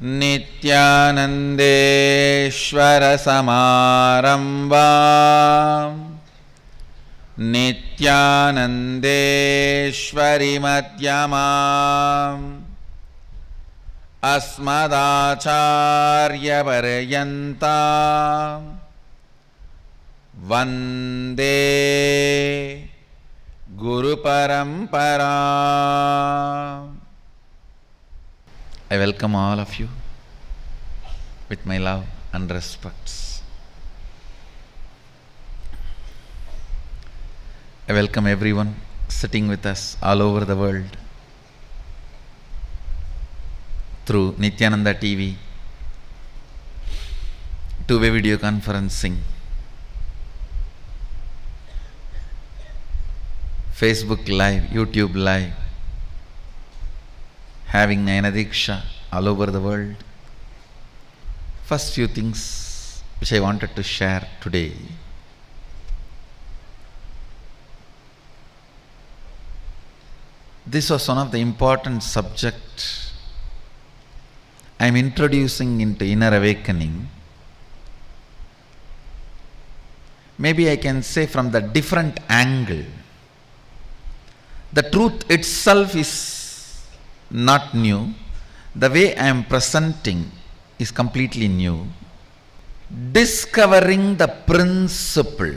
नित्यानन्देश्वर समारम्भां नित्यानन्देश्वरि मध्यमाम् अस्मदाचार्यपर्यन्तां वन्दे गुरुपरम्पराम्. I welcome all of you with my love and respects. I welcome everyone sitting with us all over the world through Nityananda TV, two-way video conferencing, Facebook Live, YouTube Live, having Nayana all over the world. First few things which I wanted to share today. This was one of the important subjects I am introducing into inner awakening. Maybe I can say from the different angle. The truth itself is not new. The way I am presenting is completely new. Discovering the principle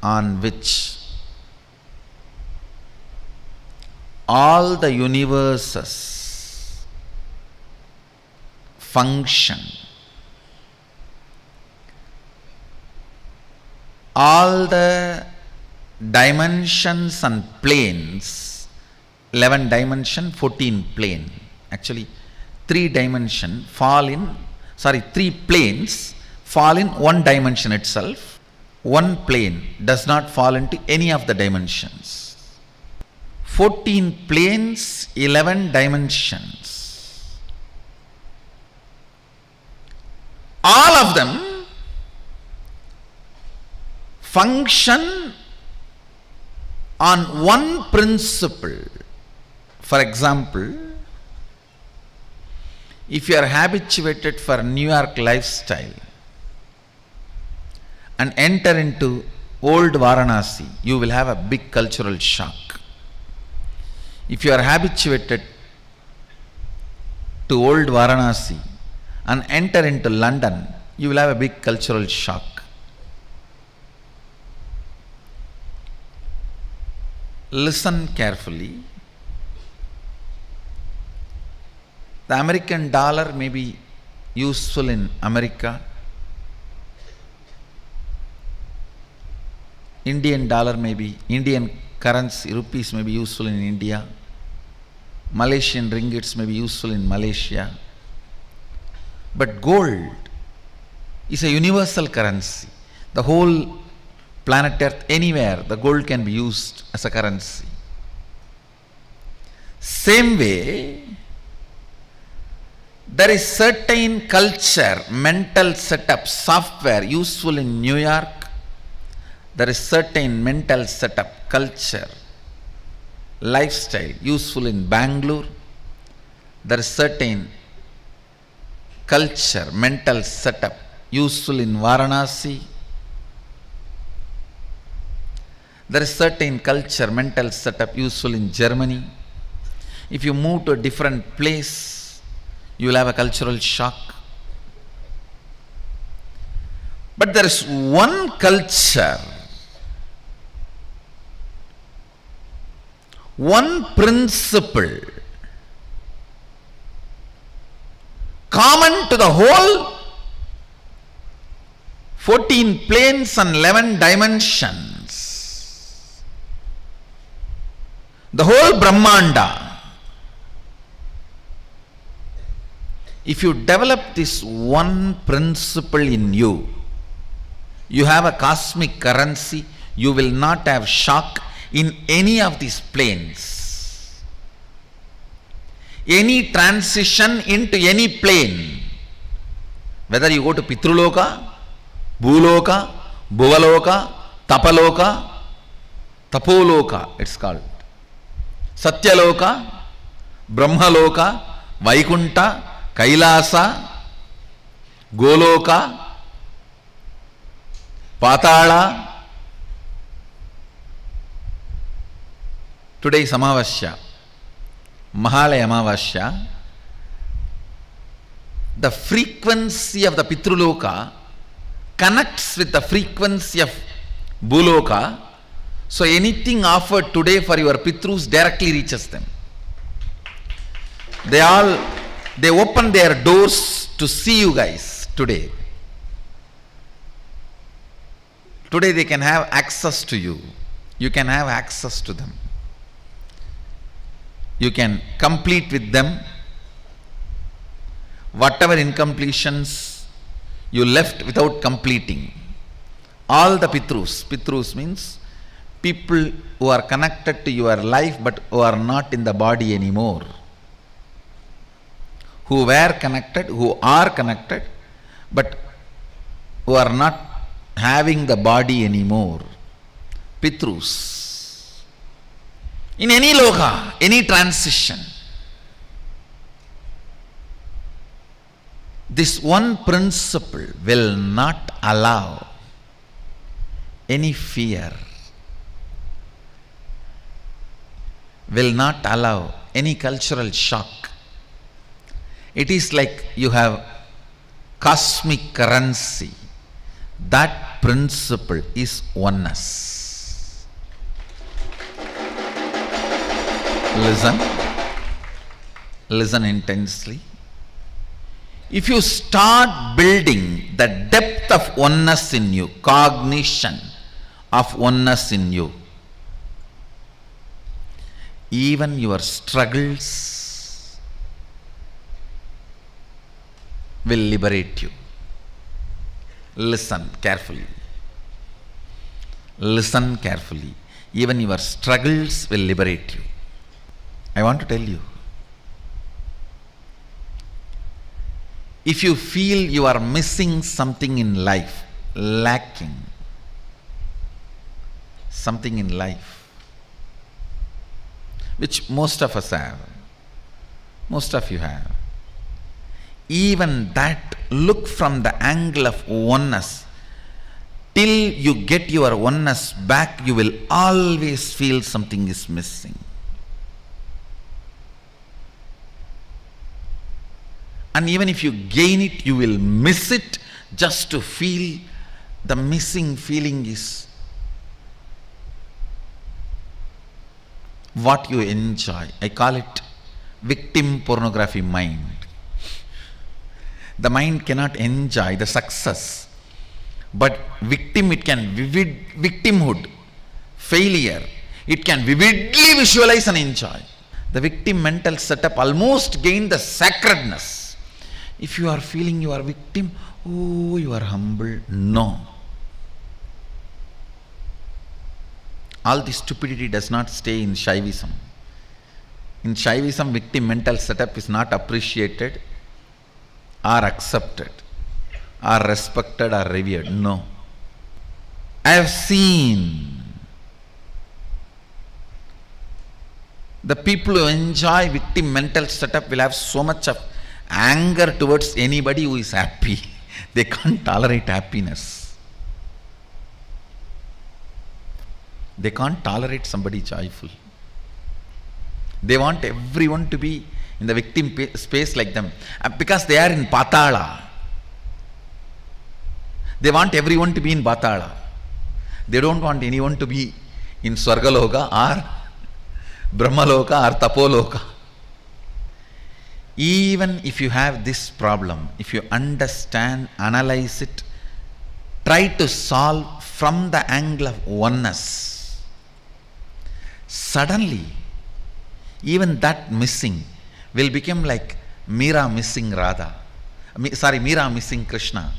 on which all the universes function, all the dimensions and planes, 11 dimension, 14 plane, actually 3 planes fall in one dimension itself. One plane does not fall into any of the dimensions. 14 planes, 11 dimensions. All of them function on one principle. For example, if you are habituated for New York lifestyle and enter into old Varanasi, you will have a big cultural shock. If you are habituated to old Varanasi and enter into London, you will have a big cultural shock. Listen carefully. The American dollar may be useful in America. Indian currency, rupees may be useful in India. Malaysian ringgits may be useful in Malaysia. But gold is a universal currency. The whole planet Earth, anywhere, the gold can be used as a currency. Same way, there is certain culture, mental setup, software useful in New York. There is certain mental setup, culture, lifestyle useful in Bangalore. There is certain culture, mental setup useful in Varanasi. There is certain culture, mental setup useful in Germany. If you move to a different place, you will have a cultural shock. But there is one culture, one principle common to the whole 14 planes and 11 dimensions, the whole Brahmanda. If you develop this one principle in you, you have a cosmic currency. You will not have shock in any of these planes. Any transition into any plane, whether you go to Pitruloka, Bhuloka, Bhuvaloka, Tapaloka, Tapoloka, it's called Satyaloka, Brahmaloka, Vaikunta, Kailasa, Goloka, Patala. Today is Amavasya, Mahalaya Amavasya. The frequency of the Pitruloka connects with the frequency of Bhuloka. So anything offered today for your Pitrus directly reaches them. They open their doors to see you guys today. Today they can have access to you. You can have access to them. You can complete with them whatever incompletions you left without completing. All the Pitrus means people who are connected to your life but who are not in the body anymore. Who were connected, who are connected, but who are not having the body anymore. Pitrus. In any loka, any transition, this one principle will not allow any fear, will not allow any cultural shock. It is like you have cosmic currency. That principle is oneness. Listen intensely. If you start building the depth of oneness in you, cognition of oneness in you, even your struggles will liberate you. Listen carefully. Listen carefully. Even your struggles will liberate you. I want to tell you, if you feel you are missing something in life, lacking something in life, which most of us have, most of you have, even that, look from the angle of oneness. Till you get your oneness back, you will always feel something is missing. And even if you gain it, you will miss it just to feel the missing feeling is what you enjoy. I call it victim pornography mind. The mind cannot enjoy the success, but victim, it can victimhood, failure, it can vividly visualize and enjoy. The victim mental setup almost gain the sacredness. If you are feeling you are victim, oh, you are humble. No. All this stupidity does not stay in Shaivism. In Shaivism, victim mental setup is not appreciated or accepted or respected or revered. No. I have seen the people who enjoy victim mental setup will have so much of anger towards anybody who is happy. They can't tolerate happiness. They can't tolerate somebody joyful. They want everyone to be in the victim space like them, because they are in Patala. They want everyone to be in Patala. They don't want anyone to be in Swargaloka or Brahmaloka or Tapoloka. Even if you have this problem, if you understand, analyze it, try to solve from the angle of oneness, suddenly even that missing will become like Meera missing Radha. Meera missing Krishna,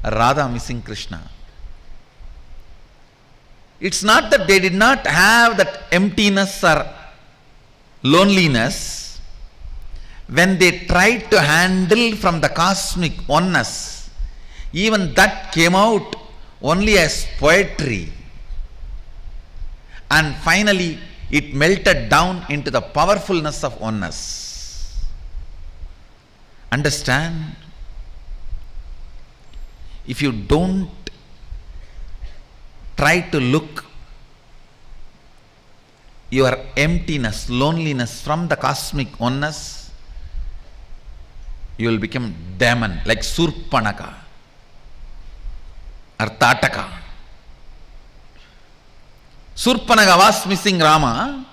Radha missing Krishna. It's not that they did not have that emptiness or loneliness. When they tried to handle from the cosmic oneness, even that came out only as poetry. And finally, it melted down into the powerfulness of oneness. Understand? If you don't try to look your emptiness, loneliness from the cosmic oneness, you will become demon like Surpanaka or Tataka. Surpanaka was missing Rama,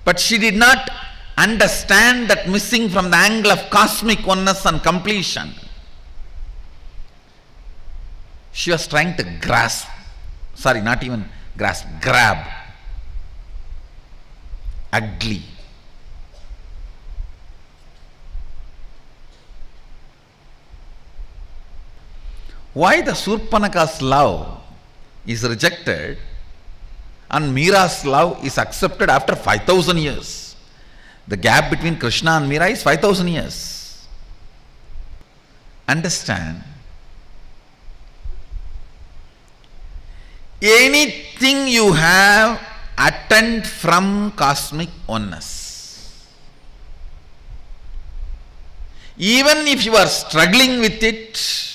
but she did not understand that missing from the angle of cosmic oneness and completion. She was trying to grasp, sorry, not even grasp, grab. Ugly. Why the Surpanaka's love is rejected and Meera's love is accepted after 5,000 years? The gap between Krishna and Meera is 5,000 years. Understand? Anything you have, attend from cosmic oneness. Even if you are struggling with it,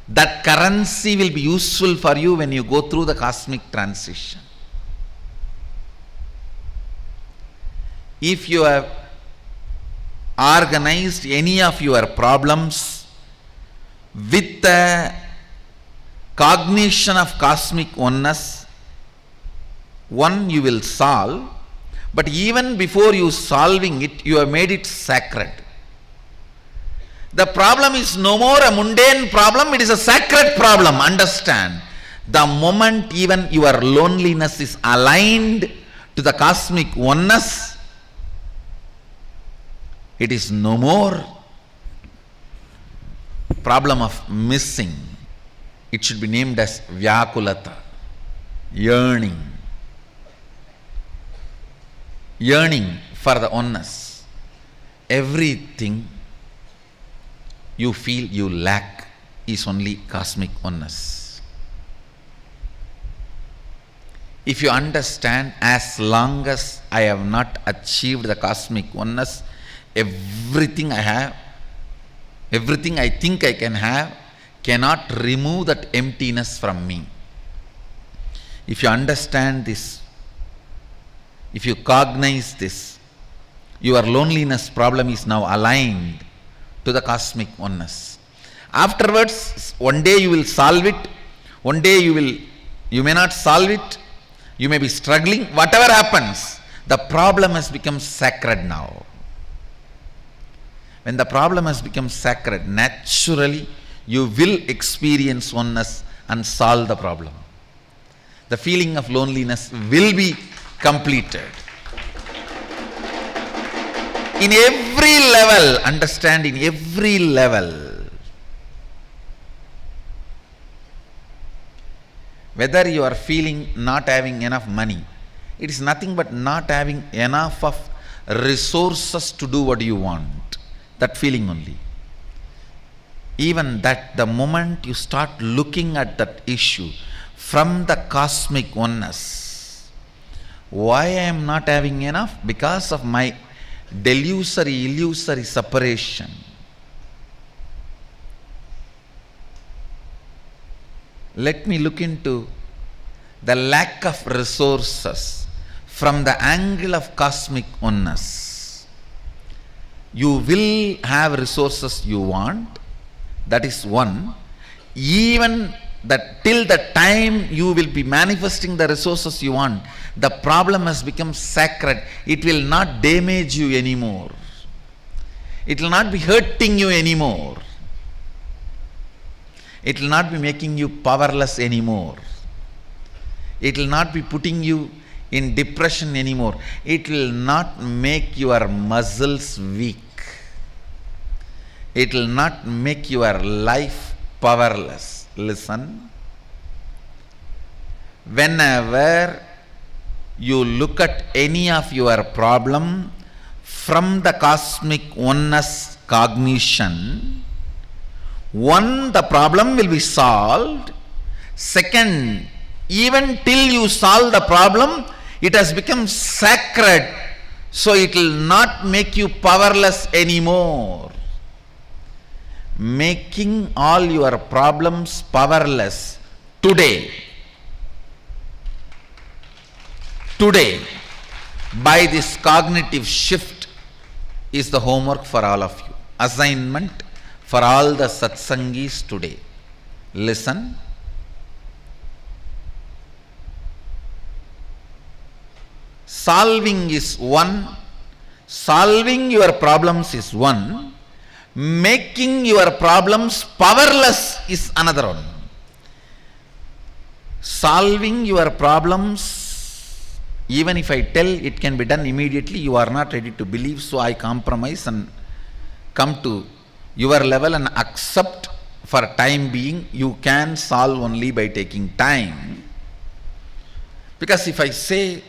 that currency will be useful for you when you go through the cosmic transition. If you have organized any of your problems with the cognition of cosmic oneness, one you will solve, but even before you solving it, you have made it sacred. The problem is no more a mundane problem, it is a sacred problem. Understand? The moment even your loneliness is aligned to the cosmic oneness, it is no more problem of missing. It should be named as Vyakulata, yearning. Yearning for the oneness. Everything you feel you lack is only cosmic oneness. If you understand, as long as I have not achieved the cosmic oneness, everything I have, everything I think I can have, cannot remove that emptiness from me. If you understand this, if you cognize this, your loneliness problem is now aligned to the cosmic oneness. Afterwards, one day you will solve it, one day you may not solve it, you may be struggling, whatever happens, the problem has become sacred now. When the problem has become sacred, naturally you will experience oneness and solve the problem. The feeling of loneliness will be completed. In every level, understand, in every level, whether you are feeling not having enough money, it is nothing but not having enough of resources to do what you want. That feeling only. Even that, the moment you start looking at that issue from the cosmic oneness, why I am not having enough? Because of my illusory separation. Let me look into the lack of resources from the angle of cosmic oneness. You will have resources you want, that is one. Even that till the time you will be manifesting the resources you want, the problem has become sacred. It will not damage you anymore. It will not be hurting you anymore. It will not be making you powerless anymore. It will not be putting you in depression anymore. It will not make your muscles weak. It will not make your life powerless. Listen. Whenever you look at any of your problem from the cosmic oneness cognition, one, the problem will be solved. Second, even till you solve the problem, it has become sacred. So it will not make you powerless anymore. Making all your problems powerless today. Today, by this cognitive shift, is the homework for all of you. Assignment for all the satsangis today. Listen. Solving is one. Solving your problems is one. Making your problems powerless is another one. Solving your problems, even if I tell it can be done immediately, you are not ready to believe, so I compromise and come to your level and accept for time being you can solve only by taking time. Because if I say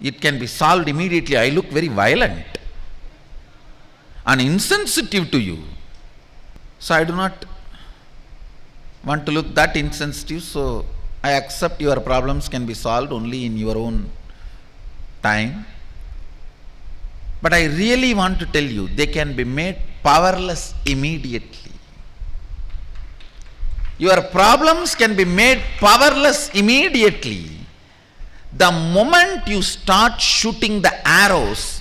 it can be solved immediately, I look very violent and insensitive to you. So I do not want to look that insensitive, so I accept your problems can be solved only in your own time. But I really want to tell you, they can be made powerless immediately. Your problems can be made powerless immediately. The moment you start shooting the arrows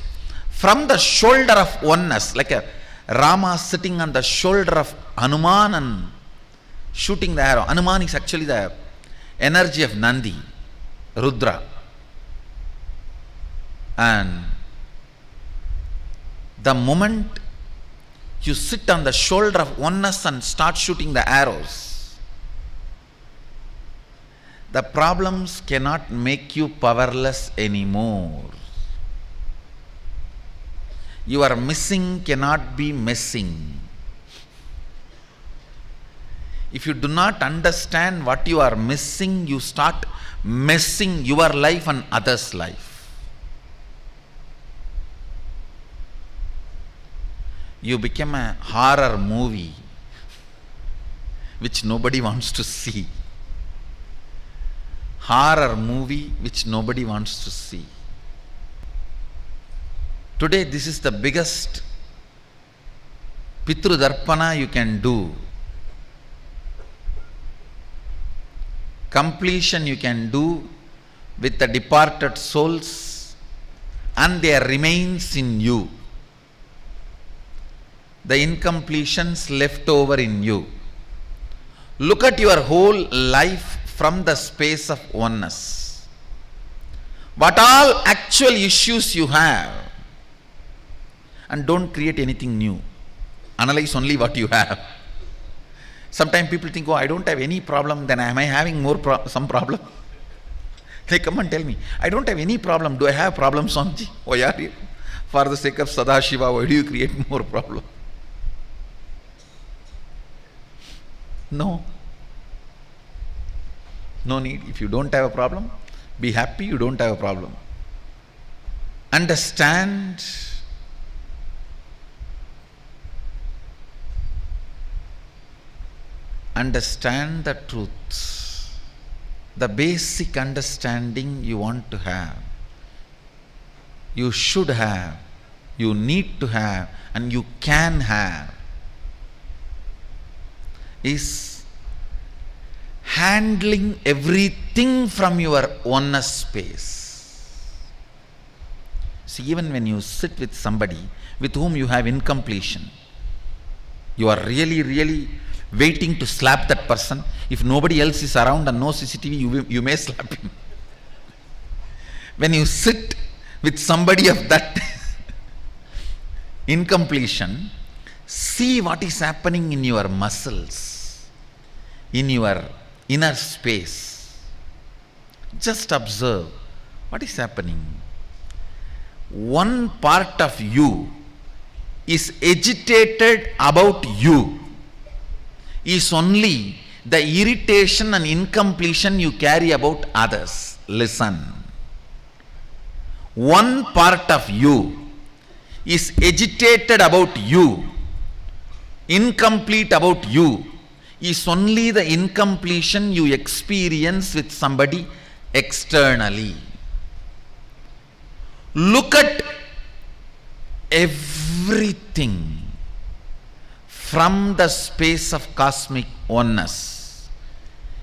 from the shoulder of oneness, like a Rama sitting on the shoulder of Hanuman and shooting the arrow. Hanuman is actually the energy of Nandi, Rudra. And the moment you sit on the shoulder of oneness and start shooting the arrows, the problems cannot make you powerless anymore. Your missing cannot be missing. If you do not understand what you are missing, you start messing your life and others' life. You become a horror movie which nobody wants to see. Horror movie which nobody wants to see. Today this is the biggest Pitru Darpana you can do. Completion you can do with the departed souls and their remains in you. The incompletions left over in you. Look at your whole life from the space of oneness. What all actual issues you have, and don't create anything new. Analyze only what you have. Sometimes people think, oh, I don't have any problem, then am I having some problem? They come and tell me, I don't have any problem. Do I have problems, Swamiji? Why are you? For the sake of Sadashiva, why do you create more problem? No. No need. If you don't have a problem, be happy you don't have a problem. Understand the truth. The basic understanding you want to have, you should have, you need to have, and you can have is handling everything from your oneness space. See, even when you sit with somebody with whom you have incompletion, you are really waiting to slap that person. If nobody else is around and no CCTV, you may slap him. When you sit with somebody of that incompletion, see what is happening in your muscles, in your inner space. Just observe what is happening. One part of you is agitated about you, is only the irritation and incompletion you carry about others. Listen. One part of you is agitated about you, incomplete about you, is only the incompletion you experience with somebody externally. Look at everything from the space of cosmic oneness.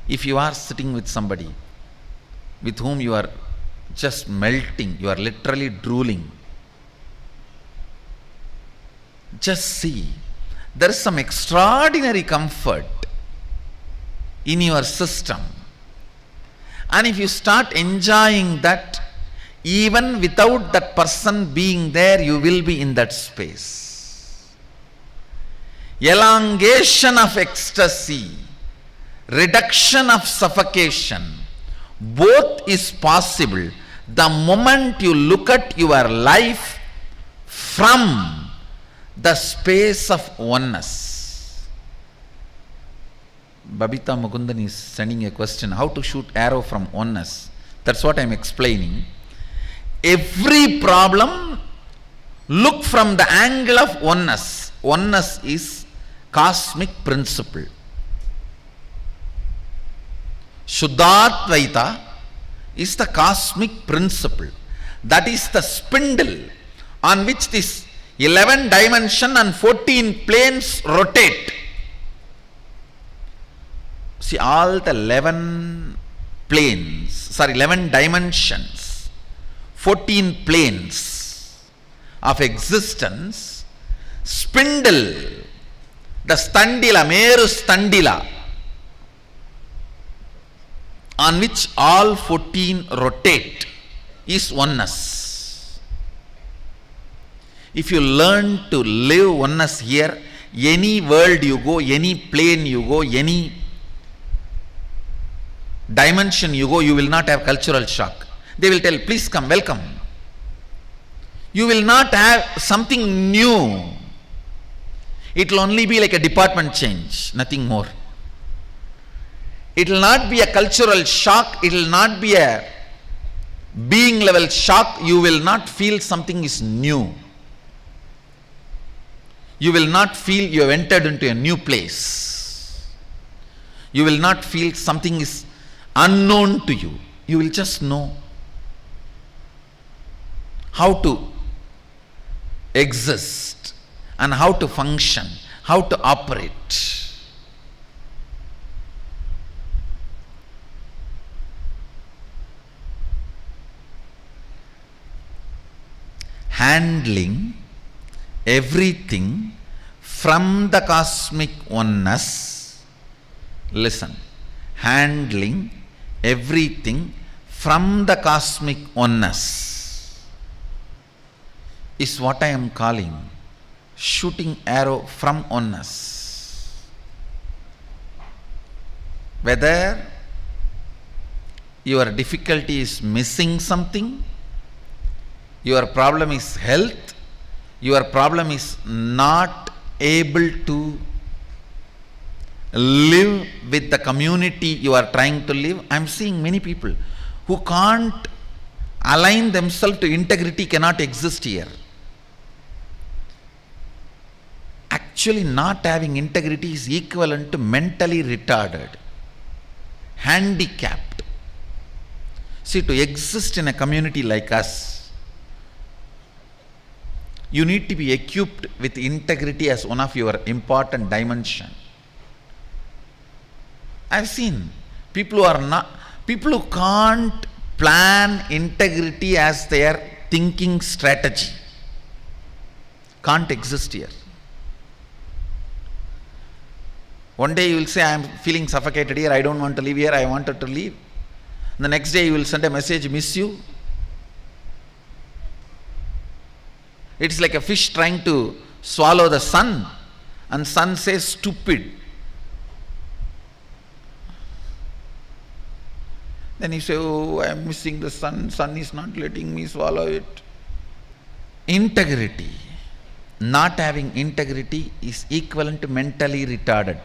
If you are sitting with somebody with whom you are just melting, you are literally drooling, just see, there is some extraordinary comfort in your system. And if you start enjoying that, even without that person being there, you will be in that space. Elongation of ecstasy, reduction of suffocation, both is possible the moment you look at your life from the space of oneness. Babita Mukundan is sending a question, how to shoot arrow from oneness. That's what I am explaining. Every problem, look from the angle of oneness. Oneness is cosmic principle. Shuddhadvaita is the cosmic principle. That is the spindle on which this 11 dimension and 14 planes rotate. See, all the 11 dimensions, 14 planes of existence, spindle, the standila, Meru standila, on which all 14 rotate, is oneness. If you learn to live oneness here, any world you go, any plane you go, any dimension you go, you will not have cultural shock. They will tell, please come, welcome. You will not have something new. It will only be like a department change, nothing more. It will not be a cultural shock, it will not be a being level shock. You will not feel something is new. You will not feel you have entered into a new place. You will not feel something is unknown to you. You will just know how to exist and how to function, how to operate. Handling everything from the cosmic oneness. Listen, handling everything from the cosmic oneness is what I am calling shooting arrow from oneness. Whether your difficulty is missing something, your problem is health, your problem is not able to live with the community you are trying to live. I am seeing many people who can't align themselves to integrity, cannot exist here. Actually, not having integrity is equivalent to mentally retarded, handicapped. See, to exist in a community like us, you need to be equipped with integrity as one of your important dimension. I've seen people who can't plan integrity as their thinking strategy, can't exist here. One day you will say, I am feeling suffocated here, I don't want to live here, I wanted to leave. And the next day you will send a message, miss you. It's like a fish trying to swallow the sun, and sun says, stupid. Then you say, oh, I am missing the sun, sun is not letting me swallow it. Integrity. Not having integrity is equivalent to mentally retarded.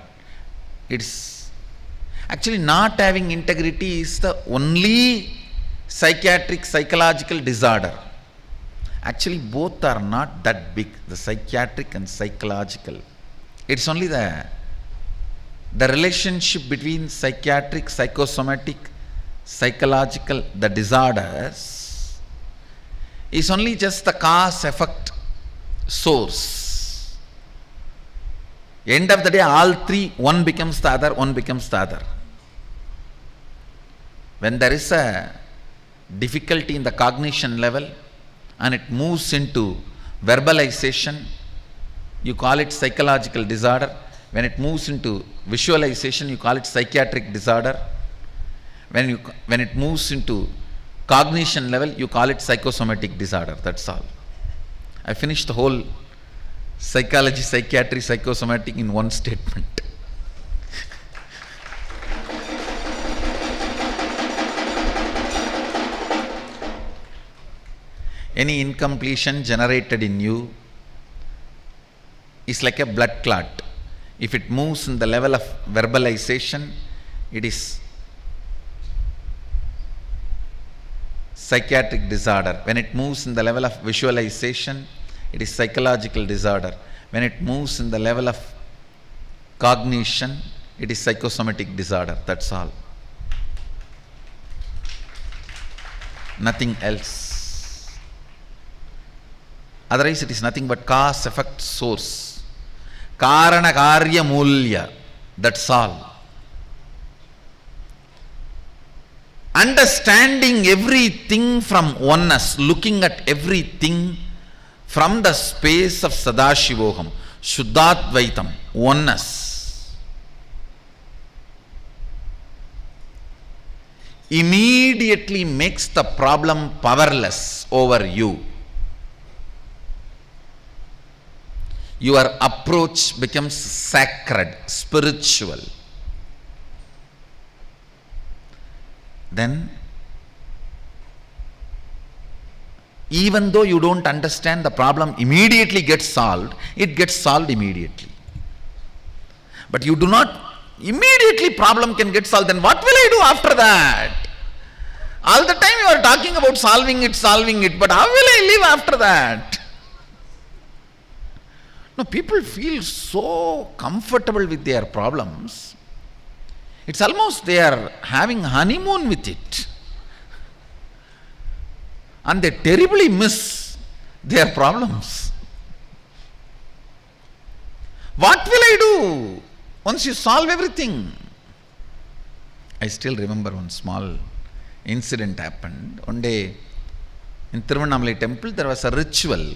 It's actually not having integrity is the only psychiatric, psychological disorder. Actually, both are not that big, the psychiatric and psychological. It's only the relationship between psychiatric, psychosomatic, psychological, the disorders is only just the cause effect source. End of the day, all three, one becomes the other, one becomes the other. When there is a difficulty in the cognition level and it moves into verbalization, you call it psychological disorder. When it moves into visualization, you call it psychiatric disorder. When it moves into cognition level, you call it psychosomatic disorder. That's all. I finished the whole psychology, psychiatry, psychosomatic in one statement. Any incompletion generated in you is like a blood clot. If it moves in the level of verbalization, it is psychiatric disorder. When it moves in the level of visualization, it is psychological disorder. When it moves in the level of cognition, it is psychosomatic disorder. That's all. Nothing else. Otherwise, it is nothing but cause, effect, source. Karana, karya, mulya. That's all. Understanding everything from oneness, looking at everything from the space of Sadashivoham, Shuddhadvaitam, oneness. Immediately makes the problem powerless over you. Your approach becomes sacred, spiritual. Then, even though you don't understand, the problem immediately gets solved. It gets solved immediately. But you do not immediately problem can get solved. Then what will I do after that? All the time you are talking about solving it, but how will I live after that? No, people feel so comfortable with their problems. It's almost they are having honeymoon with it. And they terribly miss their problems. What will I do once you solve everything? I still remember one small incident happened. One day in Tiruvannamalai temple there was a ritual,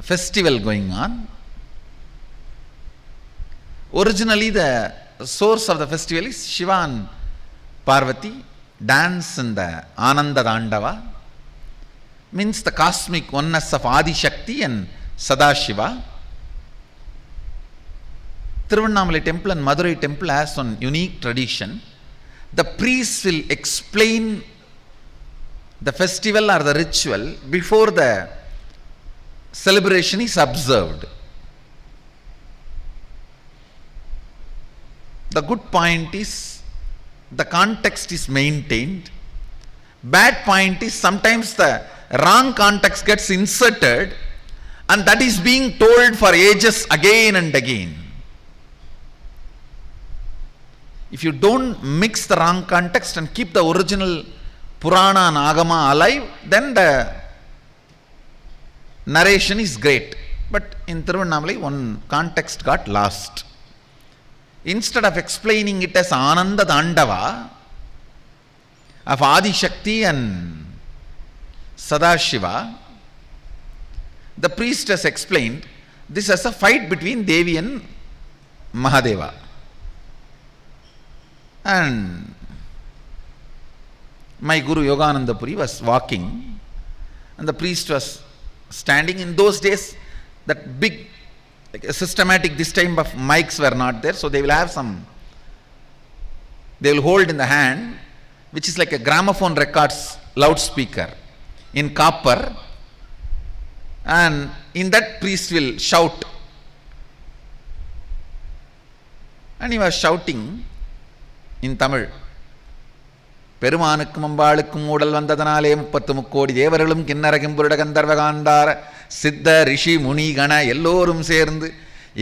festival going on. Originally the source of the festival is Shiva and Parvati dance in the Ananda Dandava, means the cosmic oneness of Adi Shakti and Sadashiva. Tiruvannamalai temple and Madurai temple has one unique tradition. The priest will explain the festival or the ritual before the celebration is observed. The good point is the context is maintained. Bad point is sometimes the wrong context gets inserted and that is being told for ages again and again. If you don't mix the wrong context and keep the original Purana and Agama alive, then the narration is great. But in Tiruvannamalai, one context got lost. Instead of explaining it as Ananda Dandava of Adi Shakti and Sadashiva, the priest has explained this as a fight between Devi and Mahadeva. And my Guru Yogananda Puri was walking and the priest was standing. In those days, that big systematic this time of mics were not there, so they will have some, they will hold in the hand, which is like a gramophone records loudspeaker in copper, and in that priest will shout. And he was shouting in Tamil, பெருமானுக்கும் அம்பாளுக்கும் ஊடல் வந்ததனாலே 30 முக்கோடி தேவர்களும் கிண்ணற கிம்புருட கந்தர்வ காந்தார சித்த ரிஷி முனி கண எல்லோரும் சேர்ந்து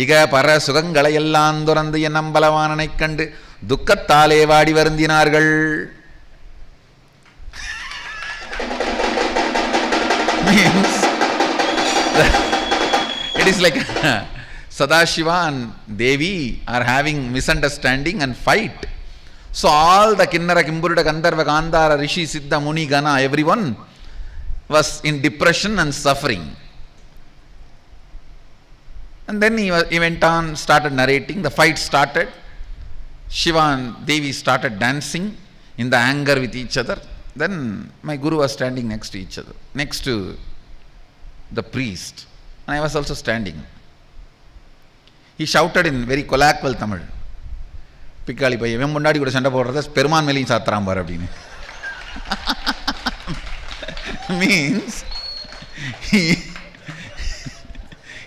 இக பர சுகங்களை எல்லாம் துறந்து என் அம்பலவானனைக் கண்டு துக்கத்தாலே வாடி வருந்தினார்கள். Means It is like Sadashiva and Devi are having misunderstanding and fight. So all the Kinnara, Kimburuda, Gandharva, Gandhara, Rishi, Siddha, Muni, Gana, everyone was in depression and suffering. And then he went on, started narrating. The fight started. Shiva and Devi started dancing in the anger with each other. Then my guru was standing next to each other, next to the priest. And I was also standing. He shouted in very colloquial Tamil, Pikali Pai, Vem Mundadi Kuda Sanda Podradas, Peruman Melin Satram Barabini. Means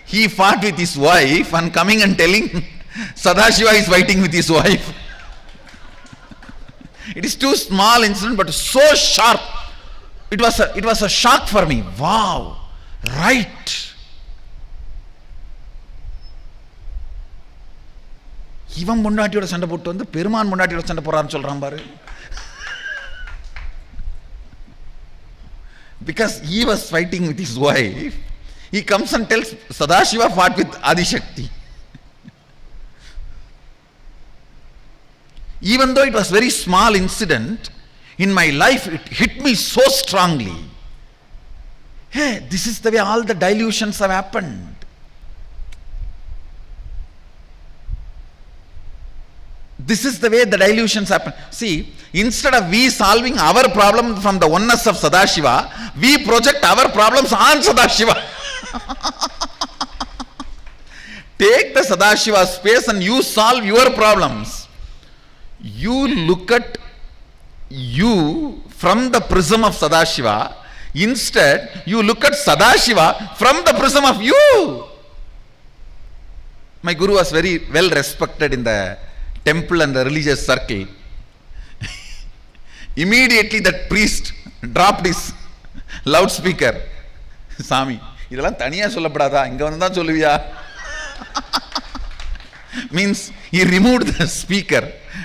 he fought with his wife and coming and telling Sadashiva is fighting with his wife. It is too small incident but so sharp. It was a shock for me. Wow, right. இவன் முன்னாட்டியோட சண்டை போட்டு வந்து பெருமான் முன்னாட்டியோட சண்டை போறான்னு சொல்றான் பாரு. Because he was fighting with his wife, he comes and tells Sadashiva fought with Adishakti. Even though it was very small incident, in my life it hit me so strongly. Hey, this is the way all the dilutions have happened. This is the way the dilutions happen. See, instead of we solving our problem from the oneness of Sadashiva, we project our problems on Sadashiva. Take the Sadashiva space and you solve your problems. You look at you from the prism of Sadashiva. Instead, you look at Sadashiva from the prism of you. My guru was very well respected in the temple and the religious circle. Immediately that priest dropped his loudspeaker. Sami, இதெல்லாம் தனியா சொல்லப்படாதா, இங்க வந்து தான் சொல்லுவியா? Means he removed the speaker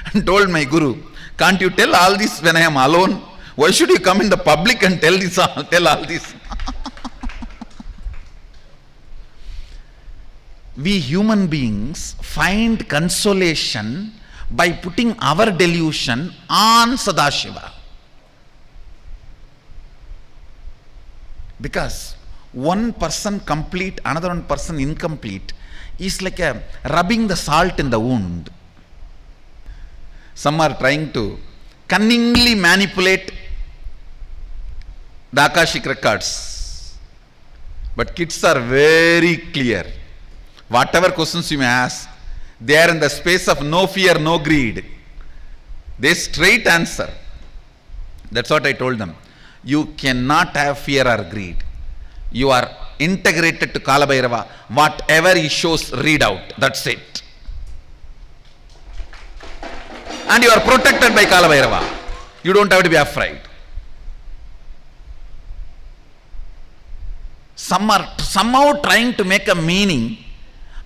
and told my guru, can't you tell all this when I am alone? Why should you come in the public and tell all this? We human beings find consolation by putting our delusion on Sadashiva. Because one person complete, another one person incomplete is like a rubbing the salt in the wound. Some are trying to cunningly manipulate the Akashic records. But kids are very clear. Whatever questions you may ask, they are in the space of no fear, no greed. They straight answer. That's what I told them. You cannot have fear or greed. You are integrated to Kalabhairava. Whatever he shows, read out. That's it. And you are protected by Kalabhairava. You don't have to be afraid. Some are somehow trying to make a meaning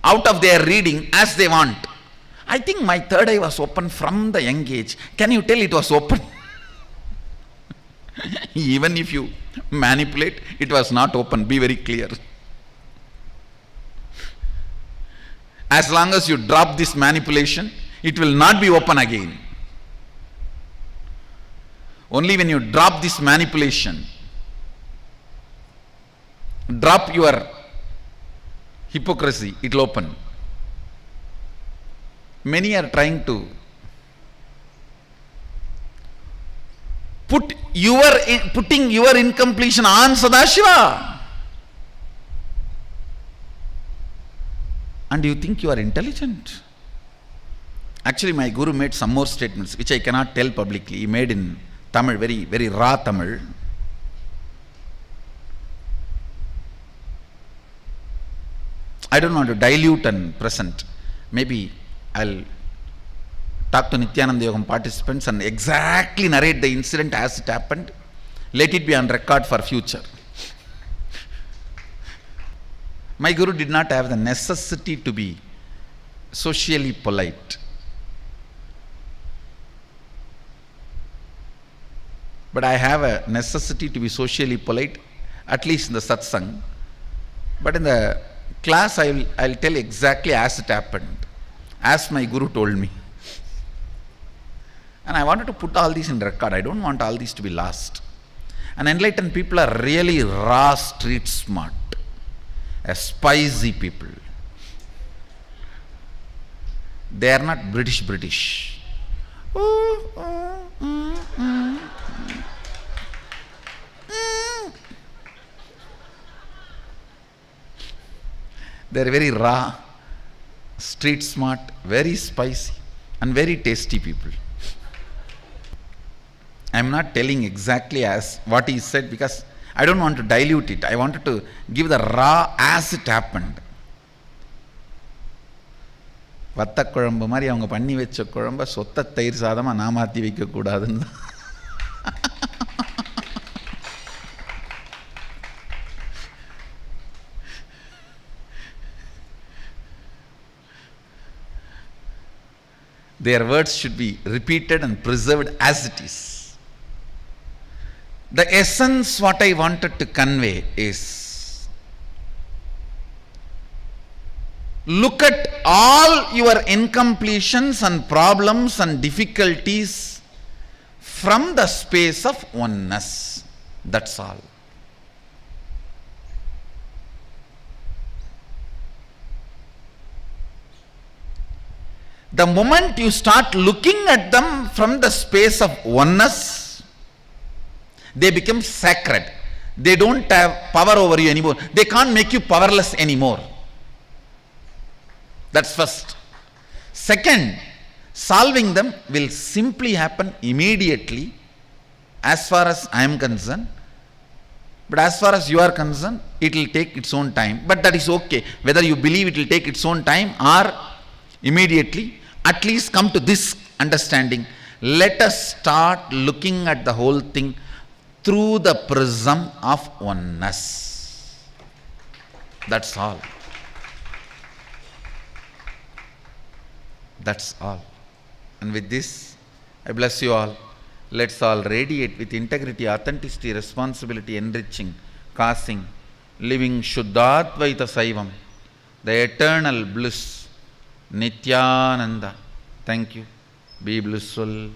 out of their reading as they want. I think my third eye was open from the young age. Can you tell it was open? Even if you manipulate, it was not open. Be very clear. As long as you drop this manipulation, it will not be open again. Only when you drop this manipulation, drop your hypocrisy, it will open. Many are trying to putting your incompletion on Sadashiva. And you think you are intelligent. Actually, my guru made some more statements which I cannot tell publicly. He made in Tamil, very, very raw Tamil. I don't want to dilute and present. Maybe I'll talk to Nityananda Yogam participants and exactly narrate the incident as it happened. Let it be on record for future. My guru did not have the necessity to be socially polite. But I have a necessity to be socially polite, at least in the satsang. But in the class, I'll tell exactly as it happened, as my guru told me. And I wanted to put all these in record. I don't want all these to be lost. And enlightened people are really raw, street smart, spicy people. They are not British. They are very raw, street smart, very spicy, and very tasty people. I am not telling exactly as what he said because I don't want to dilute it. I wanted to give the raw as it happened. வத்த குழம்பு மாதிரி அவங்க பண்ணி வச்ச குழம்ப சொத்த தயிர் சாதமா நான் மாற்றி வைக்கக்கூடாதுன்னு. Their words should be repeated and preserved as it is. The essence what I wanted to convey is, look at all your incompletions and problems and difficulties from the space of oneness. That's all. The moment you start looking at them from the space of oneness, they become sacred. They don't have power over you anymore. They can't make you powerless anymore. That's first. Second, solving them will simply happen immediately as far as I am concerned. But as far as you are concerned, it will take its own time. But that is okay. Whether you believe it will take its own time or immediately, at least come to this understanding. Let us start looking at the whole thing through the prism of oneness. That's all. That's all. And with this, I bless you all. Let's all radiate with integrity, authenticity, responsibility, enriching, causing, living Shuddhadvaita Saivam, the eternal bliss, Nityananda. Thank you. Be blissful.